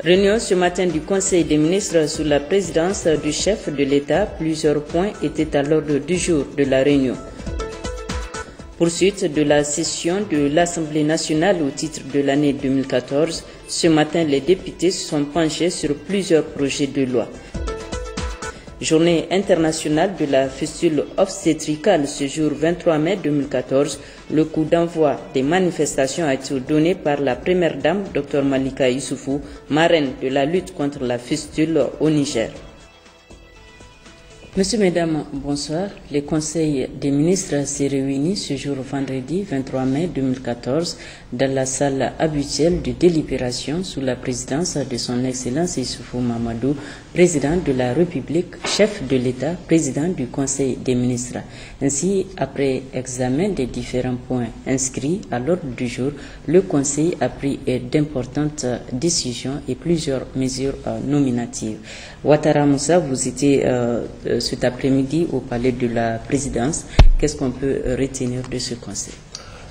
Réunion ce matin du Conseil des ministres sous la présidence du chef de l'État. Plusieurs points étaient à l'ordre du jour de la réunion. Poursuite de la session de l'Assemblée nationale au titre de l'année 2014. Ce matin, les députés se sont penchés sur plusieurs projets de loi. Journée internationale de la fistule obstétricale ce jour 23 mai 2014. Le coup d'envoi des manifestations a été donné par la première dame, Dr Malika Issoufou, marraine de la lutte contre la fistule au Niger. Monsieur, Mesdames, bonsoir. Le Conseil des ministres s'est réuni ce jour vendredi 23 mai 2014 dans la salle habituelle de délibération sous la présidence de son Excellence Issoufou Mamadou, président de la République, chef de l'État, président du Conseil des ministres. Ainsi, après examen des différents points inscrits à l'ordre du jour, le Conseil a pris d'importantes décisions et plusieurs mesures nominatives. Ouattara Moussa, vous étiez cet après-midi au palais de la présidence. Qu'est-ce qu'on peut retenir de ce conseil?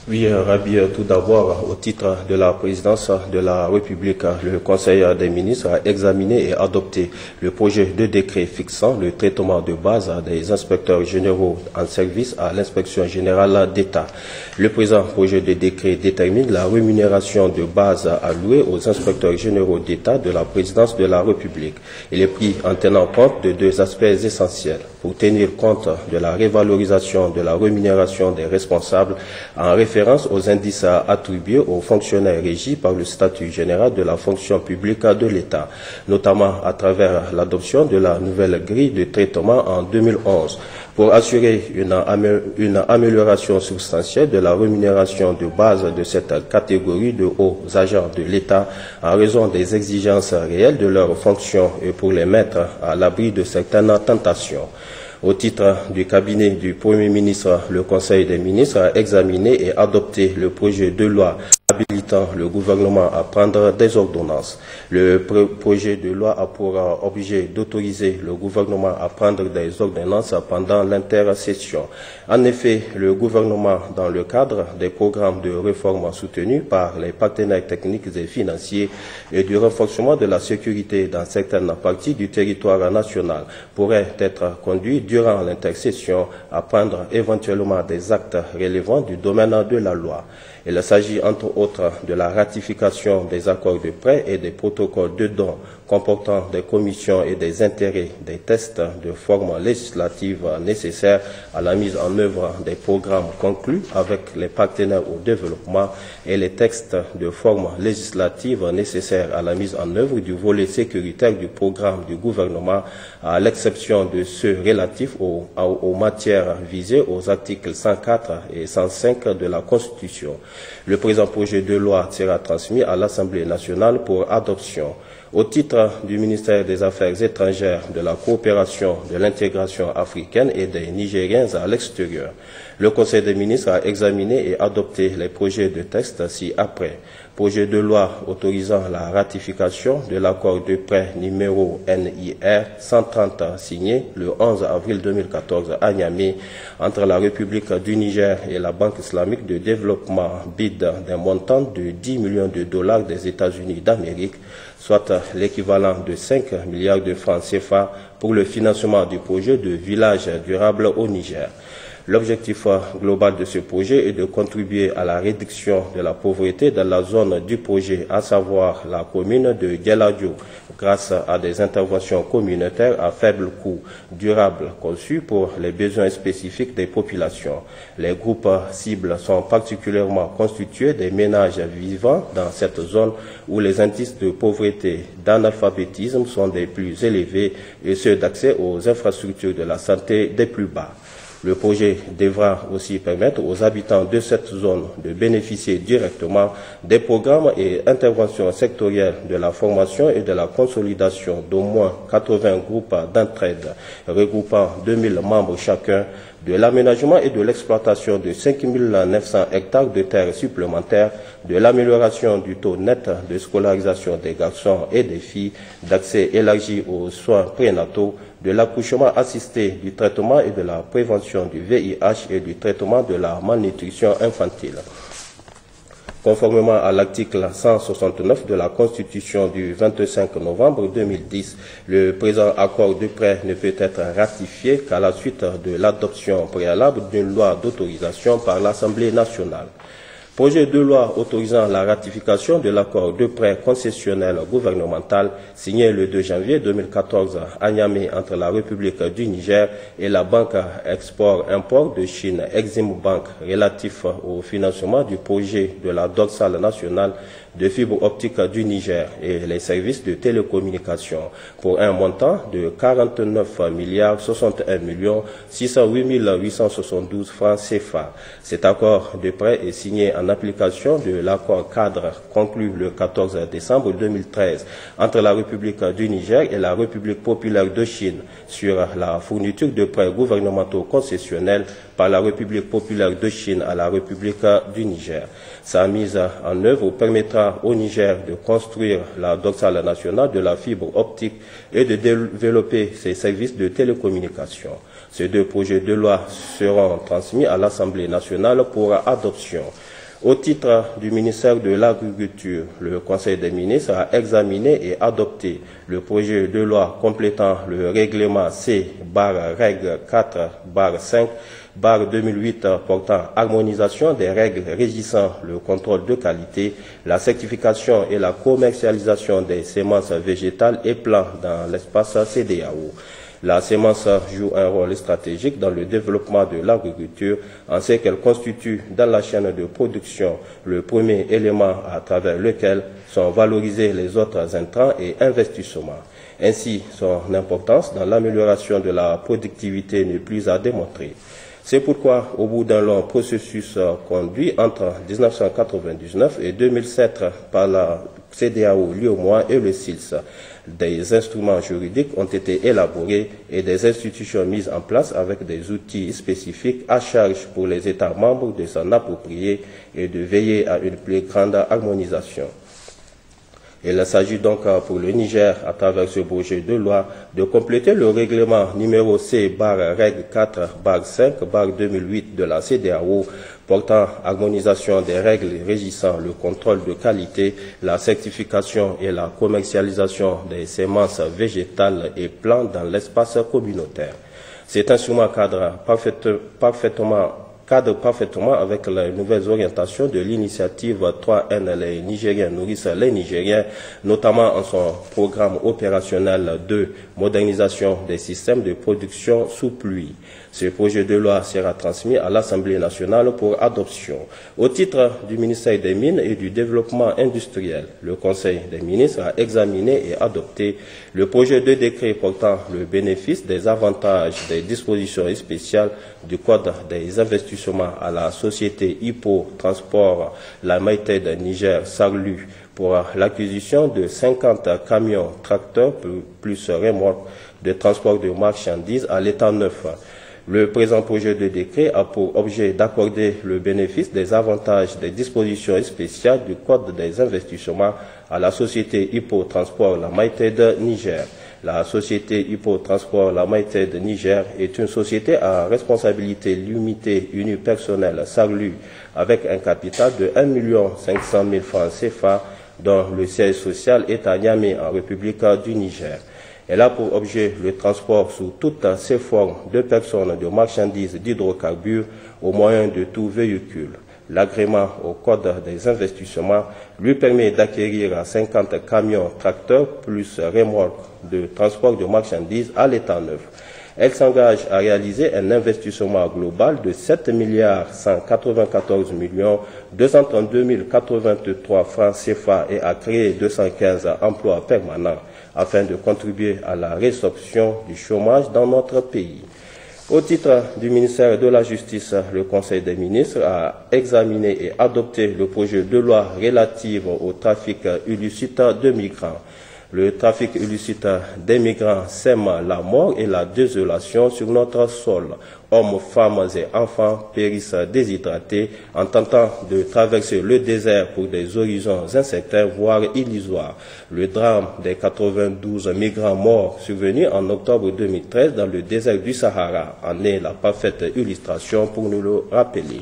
Oui, Rabi, tout d'abord, au titre de la présidence de la République, le Conseil des ministres a examiné et adopté le projet de décret fixant le traitement de base des inspecteurs généraux en service à l'inspection générale d'État. Le présent projet de décret détermine la rémunération de base allouée aux inspecteurs généraux d'État de la présidence de la République. Il est pris en tenant compte de deux aspects essentiels. Pour tenir compte de la révalorisation de la rémunération des responsables en référence aux indices attribués aux fonctionnaires régis par le statut général de la fonction publique de l'État, notamment à travers l'adoption de la nouvelle grille de traitement en 2011. Pour assurer une amélioration substantielle de la rémunération de base de cette catégorie de hauts agents de l'État en raison des exigences réelles de leurs fonctions et pour les mettre à l'abri de certaines tentations. Au titre du cabinet du Premier ministre, le Conseil des ministres a examiné et adopté le projet de loi habilitant le gouvernement à prendre des ordonnances. Le projet de loi a pour objet d'autoriser le gouvernement à prendre des ordonnances pendant l'intersession. En effet, le gouvernement, dans le cadre des programmes de réforme soutenus par les partenaires techniques et financiers et du renforcement de la sécurité dans certaines parties du territoire national, pourrait être conduit durant l'intersession à prendre éventuellement des actes relevant du domaine de la loi. Il s'agit entre autres de la ratification des accords de prêt et des protocoles de dons comportant des commissions et des intérêts, des tests de forme législative nécessaires à la mise en œuvre des programmes conclus avec les partenaires au développement et les textes de forme législative nécessaires à la mise en œuvre du volet sécuritaire du programme du gouvernement, à l'exception de ceux relatifs aux matières visées aux articles 104 et 105 de la Constitution. Le présent projet de loi sera transmis à l'Assemblée nationale pour adoption. Au titre du ministère des Affaires étrangères, de la coopération, de l'intégration africaine et des Nigériens à l'extérieur, le Conseil des ministres a examiné et adopté les projets de texte ci-après. Projet de loi autorisant la ratification de l'accord de prêt numéro NIR 130 signé le 11 avril 2014 à Niamey entre la République du Niger et la Banque islamique de développement BID d'un montant de 10 millions de dollars des États-Unis d'Amérique, soit l'équivalent de 5 milliards de francs CFA pour le financement du projet de village durable au Niger. L'objectif global de ce projet est de contribuer à la réduction de la pauvreté dans la zone du projet, à savoir la commune de Gueladio, grâce à des interventions communautaires à faible coût, durables, conçues pour les besoins spécifiques des populations. Les groupes cibles sont particulièrement constitués des ménages vivant dans cette zone où les indices de pauvreté, d'analphabétisme sont des plus élevés et ceux d'accès aux infrastructures de la santé des plus bas. Le projet devra aussi permettre aux habitants de cette zone de bénéficier directement des programmes et interventions sectorielles de la formation et de la consolidation d'au moins 80 groupes d'entraide regroupant 2000 membres chacun, de l'aménagement et de l'exploitation de 5900 hectares de terres supplémentaires, de l'amélioration du taux net de scolarisation des garçons et des filles, d'accès élargi aux soins prénataux, de l'accouchement assisté, du traitement et de la prévention du VIH et du traitement de la malnutrition infantile. Conformément à l'article 169 de la Constitution du 25 novembre 2010, le présent accord de prêt ne peut être ratifié qu'à la suite de l'adoption préalable d'une loi d'autorisation par l'Assemblée nationale. Projet de loi autorisant la ratification de l'accord de prêt concessionnel gouvernemental signé le 2 janvier 2014 à Niamey entre la République du Niger et la Banque Export-Import de Chine, Exim Bank, relatif au financement du projet de la dorsale nationale de fibre optique du Niger et les services de télécommunication pour un montant de 49 61 608 872 francs CFA. Cet accord de prêt est signé en application de l'accord cadre conclu le 14 décembre 2013 entre la République du Niger et la République populaire de Chine sur la fourniture de prêts gouvernementaux concessionnels par la République populaire de Chine à la République du Niger. Sa mise en œuvre permettra au Niger de construire la dorsale nationale de la fibre optique et de développer ses services de télécommunication. Ces deux projets de loi seront transmis à l'Assemblée nationale pour adoption. Au titre du ministère de l'Agriculture, le Conseil des ministres a examiné et adopté le projet de loi complétant le règlement C/Règle 4/5/2008 portant harmonisation des règles régissant le contrôle de qualité, la certification et la commercialisation des semences végétales et plants dans l'espace CEDEAO. La semence joue un rôle stratégique dans le développement de l'agriculture, en ce qu'elle constitue dans la chaîne de production le premier élément à travers lequel sont valorisés les autres intrants et investissements. Ainsi, son importance dans l'amélioration de la productivité n'est plus à démontrer. C'est pourquoi, au bout d'un long processus conduit entre 1999 et 2007 par la CEDEAO, l'UEMOA et le SILS, des instruments juridiques ont été élaborés et des institutions mises en place avec des outils spécifiques à charge pour les États membres de s'en approprier et de veiller à une plus grande harmonisation. Il s'agit donc pour le Niger, à travers ce projet de loi, de compléter le règlement numéro C/Règle 4/5/2008 de la CEDEAO portant harmonisation des règles régissant le contrôle de qualité, la certification et la commercialisation des semences végétales et plants dans l'espace communautaire. Cet instrument cadre parfaitement avec les nouvelles orientations de l'initiative 3N, les Nigériens nourrissent les Nigériens, notamment en son programme opérationnel de modernisation des systèmes de production sous pluie. Ce projet de loi sera transmis à l'Assemblée nationale pour adoption. Au titre du ministère des Mines et du Développement industriel, le Conseil des ministres a examiné et adopté le projet de décret portant le bénéfice des avantages des dispositions spéciales du Code des investissements à la société Hippo Transport La Maïtede Niger Sarlu pour l'acquisition de 50 camions tracteurs plus remorques de transport de marchandises à l'état neuf. Le présent projet de décret a pour objet d'accorder le bénéfice des avantages des dispositions spéciales du Code des investissements à la société Hippo Transport La Maïtede Niger. La société Hippo Transport La Maïtede Niger est une société à responsabilité limitée unipersonnelle Sarlu avec un capital de 1 500 000 francs CFA dont le siège social est à Niamey en République du Niger. Elle a pour objet le transport sous toutes ses formes de personnes, de marchandises, d'hydrocarbures au moyen de tout véhicule. L'agrément au Code des investissements lui permet d'acquérir 50 camions tracteurs plus remorques de transport de marchandises à l'état neuf. Elle s'engage à réaliser un investissement global de 7 194 232 083 francs CFA et à créer 215 emplois permanents afin de contribuer à la résorption du chômage dans notre pays. Au titre du ministère de la Justice, le Conseil des ministres a examiné et adopté le projet de loi relatif au trafic illicite de migrants. Le trafic illicite des migrants sème la mort et la désolation sur notre sol. Hommes, femmes et enfants périssent déshydratés en tentant de traverser le désert pour des horizons incertains, voire illusoires. Le drame des 92 migrants morts survenus en octobre 2013 dans le désert du Sahara en est la parfaite illustration pour nous le rappeler.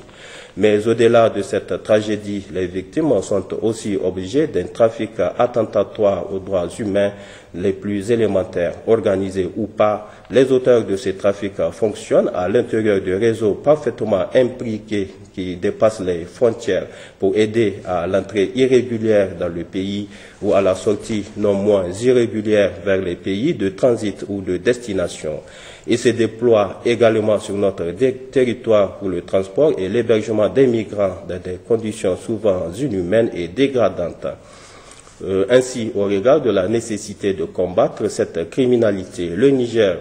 Mais au-delà de cette tragédie, les victimes sont aussi obligées d'un trafic attentatoire aux droits humains les plus élémentaires, organisés ou pas. Les auteurs de ces trafics fonctionnent à l'intérieur de réseaux parfaitement imbriqués qui dépassent les frontières pour aider à l'entrée irrégulière dans le pays ou à la sortie non moins irrégulière vers les pays de transit ou de destination. Et se déploient également sur notre territoire pour le transport et l'hébergement des migrants dans des conditions souvent inhumaines et dégradantes. Ainsi, au regard de la nécessité de combattre cette criminalité, le Niger,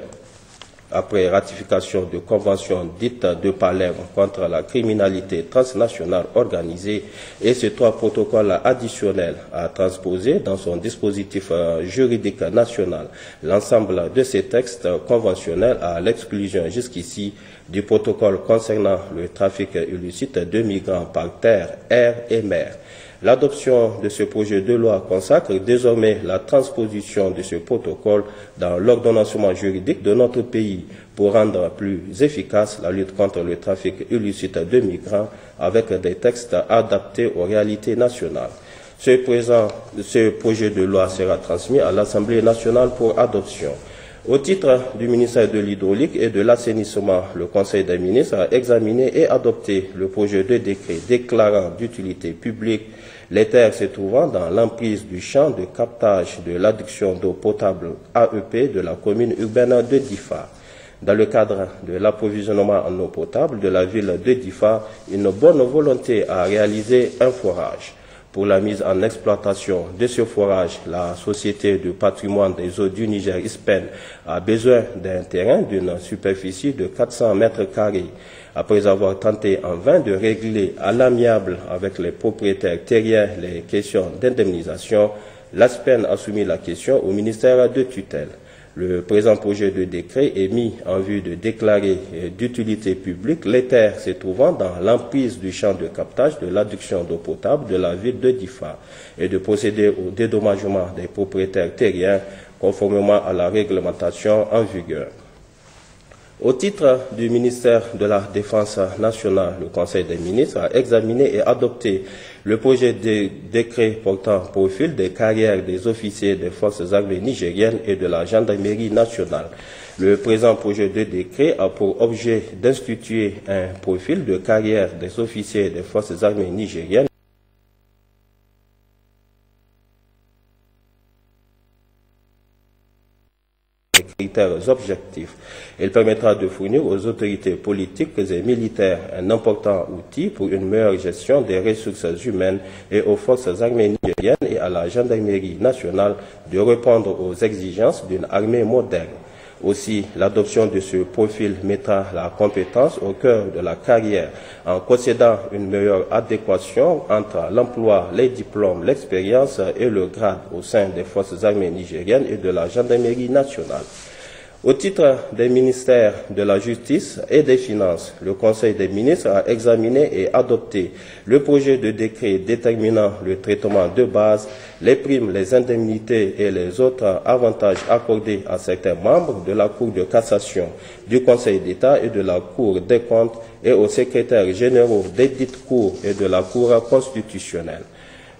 après ratification de conventions dites de Palerme contre la criminalité transnationale organisée et ces 3 protocoles additionnels, a transposé dans son dispositif juridique national l'ensemble de ces textes conventionnels à l'exclusion jusqu'ici du protocole concernant le trafic illicite de migrants par terre, air et mer. L'adoption de ce projet de loi consacre désormais la transposition de ce protocole dans l'ordonnancement juridique de notre pays pour rendre plus efficace la lutte contre le trafic illicite de migrants avec des textes adaptés aux réalités nationales. Ce projet de loi sera transmis à l'Assemblée nationale pour adoption. Au titre du ministère de l'Hydraulique et de l'Assainissement, le Conseil des ministres a examiné et adopté le projet de décret déclarant d'utilité publique les terres se trouvant dans l'emprise du champ de captage de l'adduction d'eau potable AEP de la commune urbaine de Difa. Dans le cadre de l'approvisionnement en eau potable de la ville de Difa, une bonne volonté a réalisé un forage. Pour la mise en exploitation de ce forage, la Société de patrimoine des eaux du Niger, ISPEN, a besoin d'un terrain d'une superficie de 400 mètres carrés. Après avoir tenté en vain de régler à l'amiable avec les propriétaires terriens les questions d'indemnisation, l'ISPEN a soumis la question au ministère de tutelle. Le présent projet de décret est mis en vue de déclarer d'utilité publique les terres se trouvant dans l'emprise du champ de captage de l'adduction d'eau potable de la ville de Difa et de procéder au dédommagement des propriétaires terriens conformément à la réglementation en vigueur. Au titre du ministère de la Défense nationale, le Conseil des ministres a examiné et adopté le projet de décret portant profil des carrières des officiers des forces armées nigériennes et de la gendarmerie nationale. Le présent projet de décret a pour objet d'instituer un profil de carrière des officiers des forces armées nigériennes critères objectifs. Il permettra de fournir aux autorités politiques et militaires un important outil pour une meilleure gestion des ressources humaines et aux forces armées nigériennes et à la gendarmerie nationale de répondre aux exigences d'une armée moderne. Aussi, l'adoption de ce profil mettra la compétence au cœur de la carrière en concédant une meilleure adéquation entre l'emploi, les diplômes, l'expérience et le grade au sein des forces armées nigériennes et de la gendarmerie nationale. Au titre des ministères de la Justice et des Finances, le Conseil des ministres a examiné et adopté le projet de décret déterminant le traitement de base, les primes, les indemnités et les autres avantages accordés à certains membres de la Cour de cassation, du Conseil d'État et de la Cour des comptes et aux secrétaires généraux des dites cours et de la Cour constitutionnelle.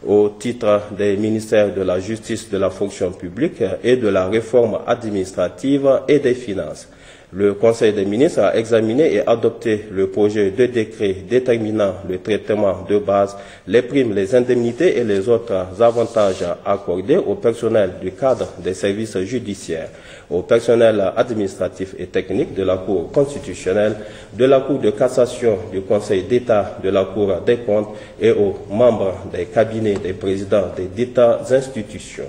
Au titre des ministères de la Justice, de la fonction publique et de la réforme administrative et des finances. Le Conseil des ministres a examiné et adopté le projet de décret déterminant le traitement de base, les primes, les indemnités et les autres avantages accordés au personnel du cadre des services judiciaires, au personnel administratif et technique de la Cour constitutionnelle, de la Cour de cassation, du Conseil d'État, de la Cour des comptes et aux membres des cabinets des présidents des dites institutions.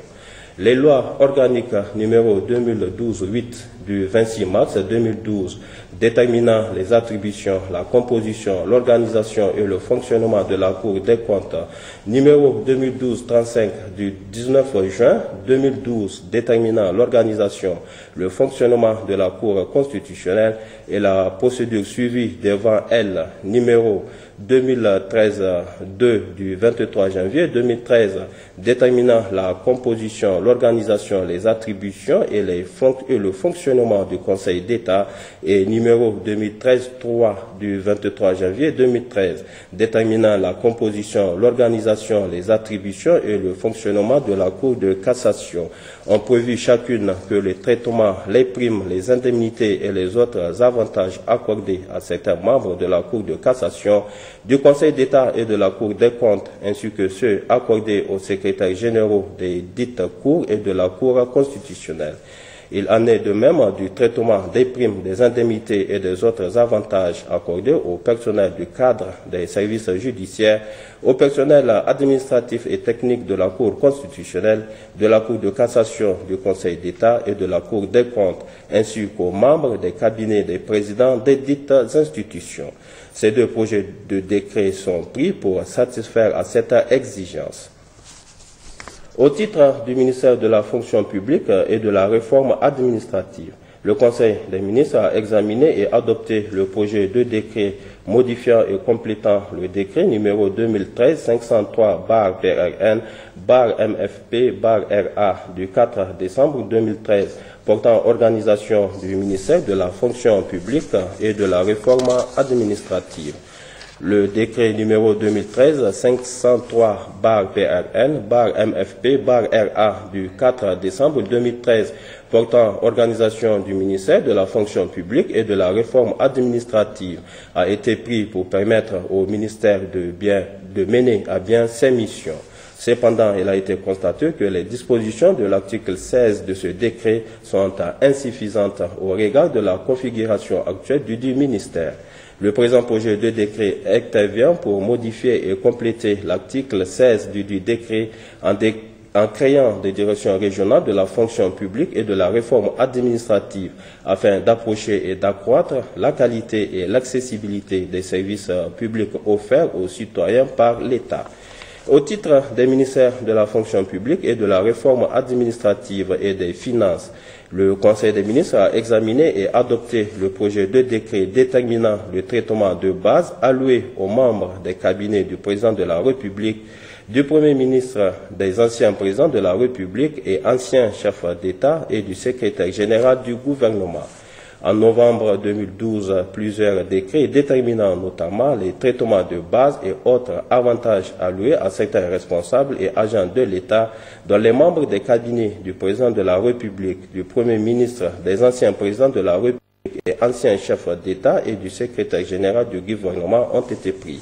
Les lois organiques numéro 2012-8 du 26 mars 2012 déterminant les attributions, la composition, l'organisation et le fonctionnement de la Cour des comptes, numéro 2012-35 du 19 juin 2012 déterminant l'organisation, le fonctionnement de la Cour constitutionnelle et la procédure suivie devant elle, numéro 2013-2 du 23 janvier 2013 déterminant la composition, l'organisation, les attributions et le fonctionnement fonctionnement du Conseil d'État et numéro 2013-3 du 23 janvier 2013, déterminant la composition, l'organisation, les attributions et le fonctionnement de la Cour de cassation, ont prévu chacune que les traitements, les primes, les indemnités et les autres avantages accordés à certains membres de la Cour de cassation, du Conseil d'État et de la Cour des comptes, ainsi que ceux accordés aux secrétaires généraux des dites cours et de la Cour constitutionnelle. Il en est de même du traitement des primes, des indemnités et des autres avantages accordés au personnel du cadre des services judiciaires, au personnel administratif et technique de la Cour constitutionnelle, de la Cour de cassation, du Conseil d'État et de la Cour des comptes, ainsi qu'aux membres des cabinets des présidents des dites institutions. Ces deux projets de décret sont pris pour satisfaire à cette exigence. Au titre du ministère de la fonction publique et de la réforme administrative, le Conseil des ministres a examiné et adopté le projet de décret modifiant et complétant le décret numéro 2013-503-BRN-MFP-RA du 4 décembre 2013 portant organisation du ministère de la fonction publique et de la réforme administrative. Le décret numéro 2013-503-BRN-MFP-RA du 4 décembre 2013 portant organisation du ministère de la fonction publique et de la réforme administrative a été pris pour permettre au ministère de mener à bien ses missions. Cependant, il a été constaté que les dispositions de l'article 16 de ce décret sont insuffisantes au regard de la configuration actuelle du ministère. Le présent projet de décret intervient pour modifier et compléter l'article 16 du décret en créant des directions régionales de la fonction publique et de la réforme administrative afin d'approcher et d'accroître la qualité et l'accessibilité des services publics offerts aux citoyens par l'État. Au titre des ministères de la fonction publique et de la réforme administrative et des finances, le Conseil des ministres a examiné et adopté le projet de décret déterminant le traitement de base alloué aux membres des cabinets du président de la République, du Premier ministre, des anciens présidents de la République et anciens chefs d'État et du secrétaire général du gouvernement. En novembre 2012, plusieurs décrets déterminant notamment les traitements de base et autres avantages alloués à certains responsables et agents de l'État, dont les membres des cabinets du président de la République, du Premier ministre, des anciens présidents de la République et anciens chefs d'État et du secrétaire général du gouvernement ont été pris.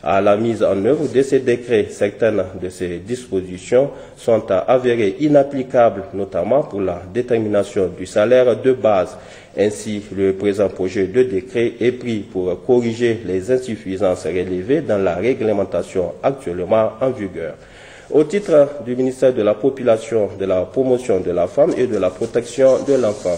À la mise en œuvre de ces décrets, certaines de ces dispositions sont avérées inapplicables, notamment pour la détermination du salaire de base. Ainsi, le présent projet de décret est pris pour corriger les insuffisances relevées dans la réglementation actuellement en vigueur. Au titre du ministère de la Population, de la Promotion de la Femme et de la Protection de l'Enfant,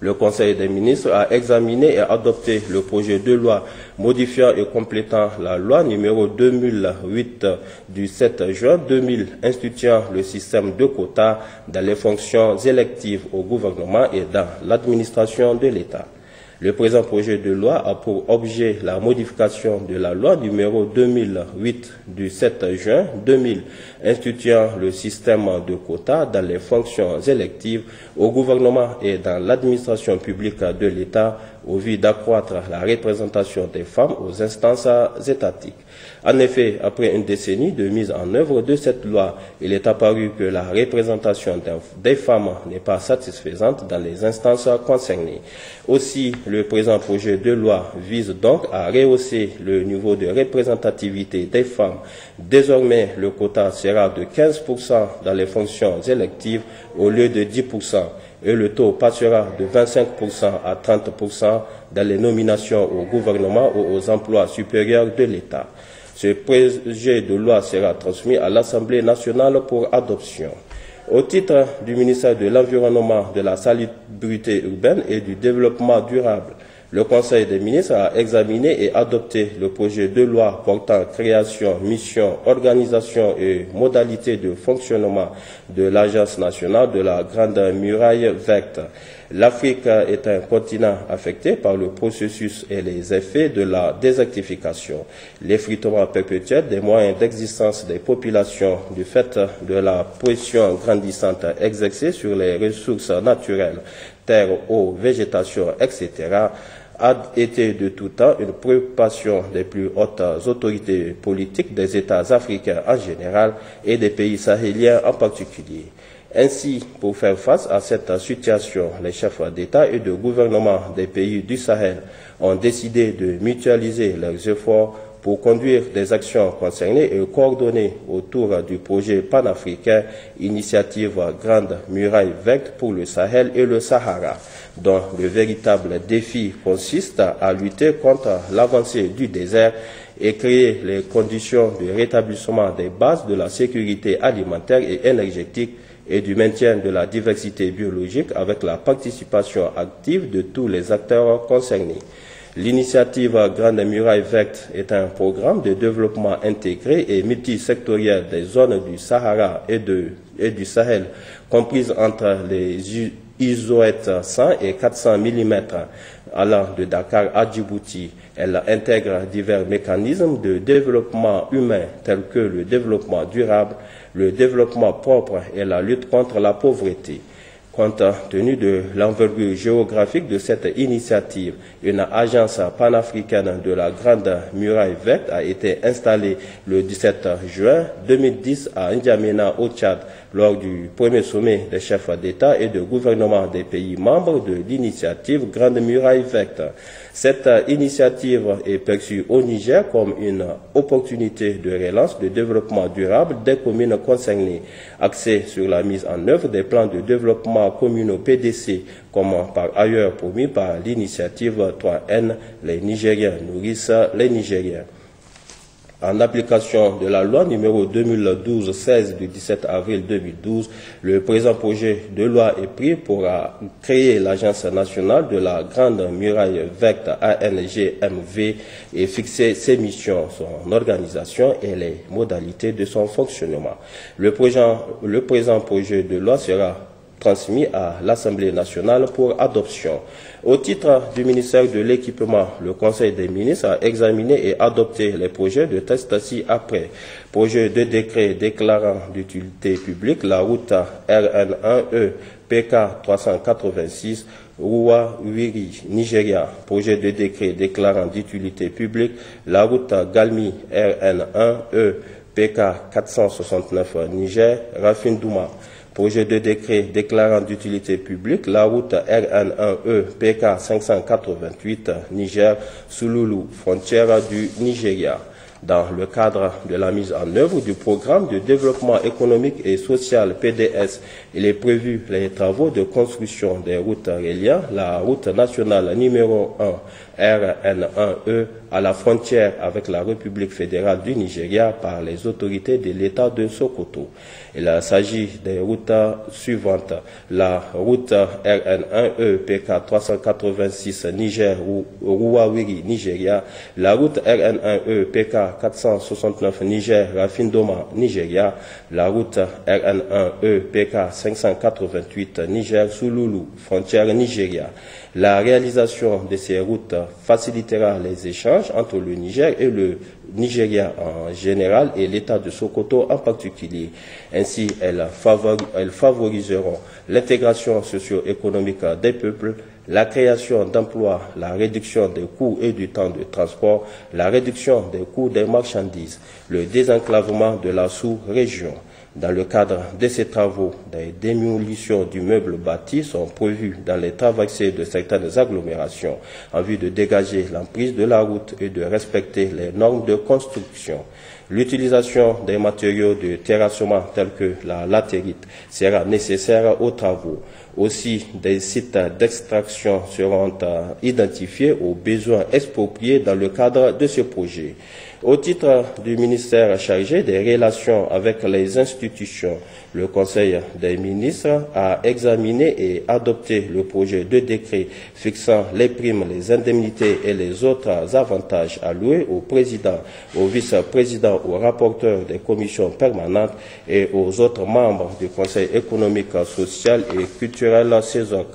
le Conseil des ministres a examiné et adopté le projet de loi modifiant et complétant la loi numéro 2008 du 7 juin 2000 instituant le système de quotas dans les fonctions électives au gouvernement et dans l'administration de l'État. Le présent projet de loi a pour objet la modification de la loi numéro 2008 du 7 juin 2000 instituant le système de quotas dans les fonctions électives au gouvernement et dans l'administration publique de l'État au vu d'accroître la représentation des femmes aux instances étatiques. En effet, après une décennie de mise en œuvre de cette loi, il est apparu que la représentation des femmes n'est pas satisfaisante dans les instances concernées. Aussi, le présent projet de loi vise donc à rehausser le niveau de représentativité des femmes. Désormais, le quota sera de 15% dans les fonctions électives au lieu de 10%. Et le taux passera de 25% à 30% dans les nominations au gouvernement ou aux emplois supérieurs de l'État. Ce projet de loi sera transmis à l'Assemblée nationale pour adoption. Au titre du ministère de l'Environnement, de la Salubrité urbaine et du Développement durable, le Conseil des ministres a examiné et adopté le projet de loi portant création, mission, organisation et modalités de fonctionnement de l'Agence nationale de la Grande Muraille verte. L'Afrique est un continent affecté par le processus et les effets de la désertification, l'effritement perpétuel des moyens d'existence des populations du fait de la pression grandissante exercée sur les ressources naturelles terre, eau, végétation, etc., a été de tout temps une préoccupation des plus hautes autorités politiques des États africains en général et des pays sahéliens en particulier. Ainsi, pour faire face à cette situation, les chefs d'État et de gouvernement des pays du Sahel ont décidé de mutualiser leurs efforts pour conduire des actions concernées et coordonnées autour du projet panafricain Initiative Grande Muraille Verte pour le Sahel et le Sahara, dont le véritable défi consiste à lutter contre l'avancée du désert et créer les conditions de rétablissement des bases de la sécurité alimentaire et énergétique et du maintien de la diversité biologique avec la participation active de tous les acteurs concernés. L'initiative Grande Muraille Verte est un programme de développement intégré et multisectoriel des zones du Sahara et du Sahel, comprises entre les isoètes 100 et 400 mm allant de Dakar à Djibouti. Elle intègre divers mécanismes de développement humain tels que le développement durable, le développement propre et la lutte contre la pauvreté. Compte tenu de l'envergure géographique de cette initiative, une agence panafricaine de la Grande Muraille Verte a été installée le 17 juin 2010 à N'Djamena au Tchad lors du premier sommet des chefs d'État et de gouvernement des pays membres de l'initiative Grande Muraille Verte. Cette initiative est perçue au Niger comme une opportunité de relance de développement durable des communes concernées, axée sur la mise en œuvre des plans de développement communaux PDC, comme par ailleurs promis par l'initiative 3N, les Nigériens nourrissent les Nigériens. En application de la loi numéro 2012-16 du 17 avril 2012, le présent projet de loi est pris pour créer l'Agence nationale de la Grande Muraille Verte ANGMV et fixer ses missions, son organisation et les modalités de son fonctionnement. Le présent projet de loi sera transmis à l'Assemblée nationale pour adoption. Au titre du ministère de l'Équipement, le Conseil des ministres a examiné et adopté les projets de texte ci-après. Projet de décret déclarant d'utilité publique la route RN1E PK 386 Ruwa-Wiri, Nigeria. Projet de décret déclarant d'utilité publique la route Galmi RN1E PK 469 Niger, Rafindouma. Projet de décret déclarant d'utilité publique la route RN1E PK 588 Niger, Souloulou, frontière du Nigeria. Dans le cadre de la mise en œuvre du programme de développement économique et social PDS, il est prévu les travaux de construction des routes reliant la route nationale numéro 1 RN1E à la frontière avec la République fédérale du Nigeria par les autorités de l'État de Sokoto. Il s'agit des routes suivantes. La route RN1E PK 386 Niger Ruwa-Wiri, Nigeria. La route RN1E PK 469 Niger Rafindoma, Nigeria. La route RN1E PK 588 Niger Souloulou, frontière Nigeria. La réalisation de ces routes facilitera les échanges entre le Niger et le Nigeria en général et l'État de Sokoto en particulier. Ainsi, elles favoriseront l'intégration socio-économique des peuples, la création d'emplois, la réduction des coûts et du temps de transport, la réduction des coûts des marchandises, le désenclavement de la sous-région. Dans le cadre de ces travaux, des démolitions d'immeubles bâtis sont prévues dans les traversées de certaines agglomérations en vue de dégager l'emprise de la route et de respecter les normes de construction. L'utilisation des matériaux de terrassement tels que la latérite sera nécessaire aux travaux. Aussi, des sites d'extraction seront identifiés aux besoins expropriés dans le cadre de ce projet. Au titre du ministère chargé des relations avec les institutions, le Conseil des ministres a examiné et adopté le projet de décret fixant les primes, les indemnités et les autres avantages alloués au président, au vice-président, aux rapporteurs des commissions permanentes et aux autres membres du Conseil économique, social et culturel CESOC.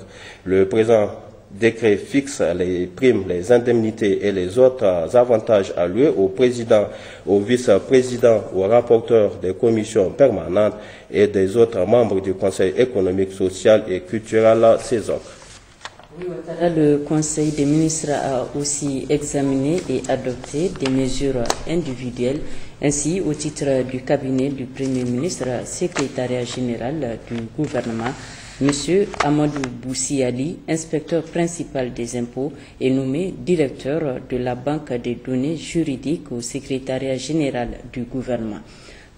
Le présent décret fixe les primes, les indemnités et les autres avantages alloués au président, au vice-président, aux rapporteurs des commissions permanentes et des autres membres du Conseil économique, social et culturel CESOC. Le Conseil des ministres a aussi examiné et adopté des mesures individuelles. Ainsi, au titre du cabinet du Premier ministre, secrétariat général du gouvernement, M. Amadou Boussi Ali, inspecteur principal des impôts, est nommé directeur de la Banque des données juridiques au secrétariat général du gouvernement.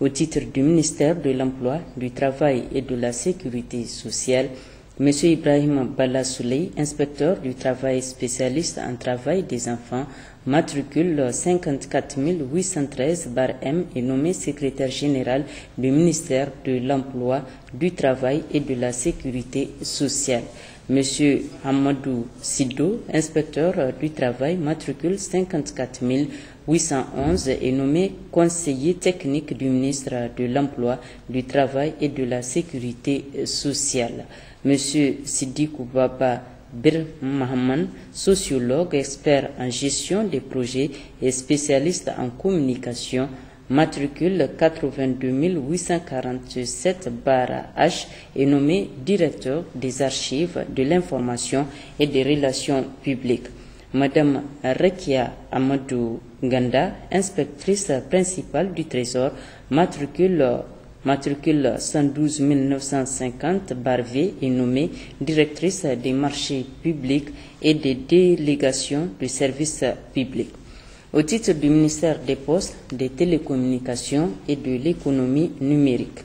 Au titre du ministère de l'Emploi, du Travail et de la Sécurité sociale, M. Ibrahim Bala Souley, inspecteur du travail spécialiste en travail des enfants, matricule 54 813-M, est nommé secrétaire général du ministère de l'Emploi, du Travail et de la Sécurité sociale. M. Hamadou Sido, inspecteur du travail, matricule 54 811, est nommé conseiller technique du ministre de l'Emploi, du Travail et de la Sécurité sociale. M. Sidikou Baba Bir Mahaman, sociologue, expert en gestion des projets et spécialiste en communication, matricule 82 847-H, est nommé directeur des archives de l'information et des relations publiques. Madame Rekia Amadou Ganda, inspectrice principale du Trésor, matricule 112 950-V, est nommée directrice des marchés publics et des délégations de services publics. Au titre du ministère des Postes, des Télécommunications et de l'économie numérique,